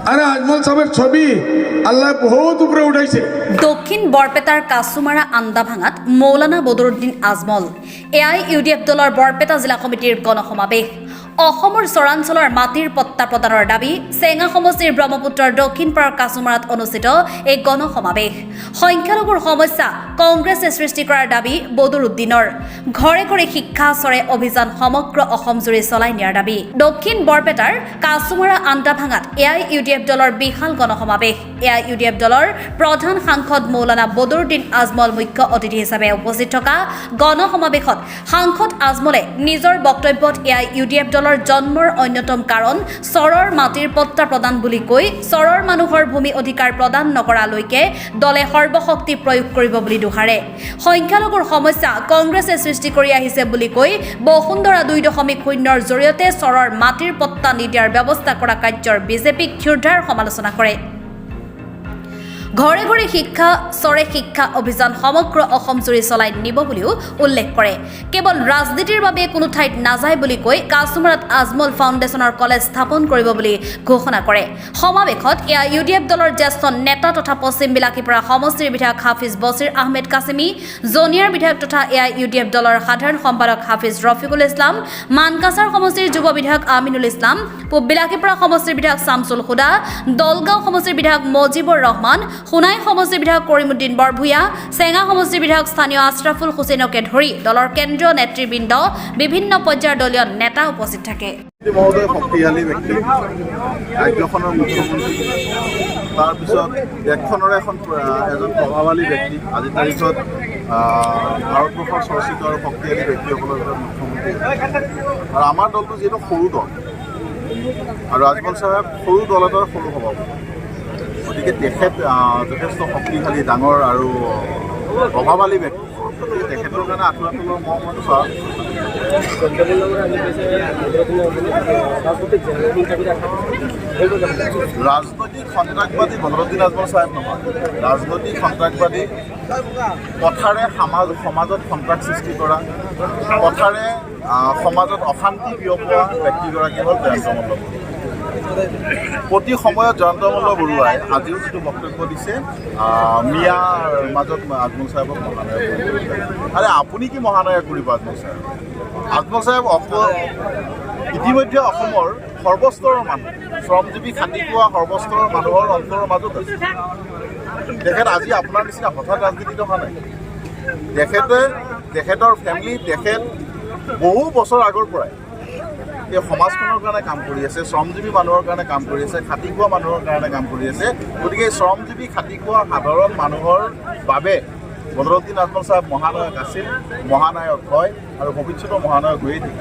আৰে আজমল সাহেবেৰ ছবি আল্লাহ বহুত উপৰে উঠাইছে। দক্ষিণ বৰপেটাৰ কাছুমাৰা আন্দাভাঙাত মৌলানা বদৰুদ্দিন আজমল AIUDF দলৰ বৰপেটা জিলা কমিটিৰ গণসমাৱেশ। অসমৰ চৰাঞ্চলৰ মাটিৰ পট্টা প্ৰদানৰ দাবী চেঙা সমষ্টিৰ ব্ৰহ্মপুত্ৰৰ দক্ষিণ পাৰৰ কাছুমাৰাত অনুষ্ঠিত এই গণসমাৱেশ। সংখ্যালঘুৰ সমস্যা কংগ্ৰেছে সৃষ্টি কৰাৰ দাবী বদৰুদ্দিনৰ। ঘৰে ঘৰে শিক্ষা চৰে অভিযান সমগ্ৰ অসম জুৰি চলাই নিয়াৰ দাবী। দক্ষিণ বৰপেটাৰ কাছুমাৰা আন্দাভাঙাত AIUDF দলৰ বিশাল গণসমাৱেশ। AIUDF দলৰ প্ৰধান সাংসদ মৌলানা বদৰুদ্দিন আজমল মুখ্য অতিথি হিচাপে উপস্থিত থকা গণসমাৱেশত সাংসদ আজমলে নিজৰ বক্তব্যত AIUDF দলৰ জন্মৰ অন্যতম কাৰণ চৰৰ মাটিৰ পট্টা প্ৰদান বুলি কৈ চৰৰ মানুহৰ ভূমি অধিকাৰ প্ৰদান নকৰালৈকে দলে সৰ্বশক্তি প্ৰয়োগ কৰিব বুলি দোহাৰে। সংখ্যালঘুৰ সমস্যা কংগ্ৰেছে সৃষ্টি কৰি আহিছে বুলি কৈ বসুন্ধৰা 2.0ৰ জৰিয়তে চৰৰ মাটিৰ পট্টা নিদিয়াৰ ব্যৱস্থা কৰা কাৰ্যৰ বিজেপিক ক্ষুদ্ৰাৰ সমালোচনা কৰে। ঘৰে ঘৰে শিক্ষা চৰে শিক্ষা অভিযান সমগ্ৰ অসম জুৰি চলাই নিব বুলিও উল্লেখ কৰে। কেৱল ৰাজনীতিৰ বাবে কোনো ঠাইত নাযায় বুলি কৈ কাছুমাৰাত আজমল ফাউণ্ডেশ্যনৰ কলেজ স্থাপন কৰিব বুলি ঘোষণা কৰে। সমাৱেশত AIUDF দলৰ জ্যেষ্ঠ নেতা তথা পশ্চিম বিলাসীপাৰা সমষ্টিৰ বিধায়ক হাফিজ বছিৰ আহমেদ কাছিমি, জনিয়াৰ বিধায়ক তথা AIUDF দলৰ সাধাৰণ সম্পাদক হাফিজ ৰফিকুল ইছলাম, মানকাছাৰ সমষ্টিৰ যুৱ বিধায়ক আমিনুল ইছলাম, পূব বিলাসীপাৰা সমষ্টিৰ বিধায়ক শামছুল হুদা, দলগাঁও সমষ্টিৰ বিধায়ক মজিবুৰ ৰহমান, সোণাই সমষ্টিৰ বিধায়ক কৰিমুদ্দিন বৰভূঞা, চেঙা সমষ্টিৰ বিধায়ক স্থানীয় আশৰাফুল হুছেইনকে ধৰি দলৰ কেন্দ্ৰীয় নেতৃবৃন্দ, বিভিন্ন পৰ্যায়ৰ দলীয় নেতা উপস্থিত থাকে। মহোদয় শক্তিশালী ব্যক্তি, ৰাজ্যখনৰ মুখ্যমন্ত্ৰী, তাৰপিছত দেশখনৰ এজন প্ৰভাৱশালী ব্যক্তি, আজিৰ তাৰিখত ভাৰতবৰ্ষৰ চৰ্চিত আৰু শক্তিশালী ব্যক্তিসকলৰ ভিতৰত মুখ্যমন্ত্ৰী। আৰু আমাৰ দলটো যিহেতু সৰু দল, আৰু আজমল চাহেব সৰু দল এটাৰ সৰু সভাপতি, গতিকে তেখেত যথেষ্ট শক্তিশালী, ডাঙৰ আৰু প্ৰভাৱশালী ব্যক্তি। গতিকে তেখেতৰ কাৰণে আঁঠুৱা তলৰ মহমতো চোৱা ৰাজনৈতিক সন্ত্ৰাসবাদী বদৰুদ্দিন আজমল চাহেব নহয়। ৰাজনৈতিক সন্ত্ৰাসবাদী, কথাৰে সমাজত সন্ত্ৰাস সৃষ্টি কৰা, কথাৰে সমাজত অশান্তি বিয়পোৱা ব্যক্তিগৰাকী হ'ল জয়ন্ত মল্ল বৰুৱা। প্ৰতি সময়ত জয়ন্ত মল্ল বৰুৱাই আজিও যিটো বক্তব্য দিছে, মিয়াৰ মাজত আজমল চাহেবক মহানায়ক কৰিব। আৰে আপুনি কি মহানায়ক কৰিব আজমল চাহেব? আজমল চাহেব ইতিমধ্যে অসমৰ সৰ্বস্তৰৰ মানুহ, শ্ৰমজীৱী খাটি খোৱা সৰ্বস্তৰৰ মানুহৰ অন্তৰৰ মাজত আছে। তেখেত আজি আপোনাৰ নিচিনা হঠাৎ ৰাজনীতিত অহা নাই। তেখেতৰ ফেমিলি, তেখেত বহু বছৰ আগৰ পৰাই এই সমাজখনৰ কাৰণে কাম কৰি আছে, শ্ৰমজীৱী মানুহৰ কাৰণে কাম কৰি আছে, খাটি খোৱা মানুহৰ কাৰণে কাম কৰি আছে। গতিকে শ্ৰমজীৱী খাটি খোৱা সাধাৰণ মানুহৰ বাবে বদৰুদ্দিন আজমল চাহেব মহানায়ক আছিল, মহানায়ক হয় আৰু ভৱিষ্যতৰ মহানায়ক হৈয়ে থাকিব।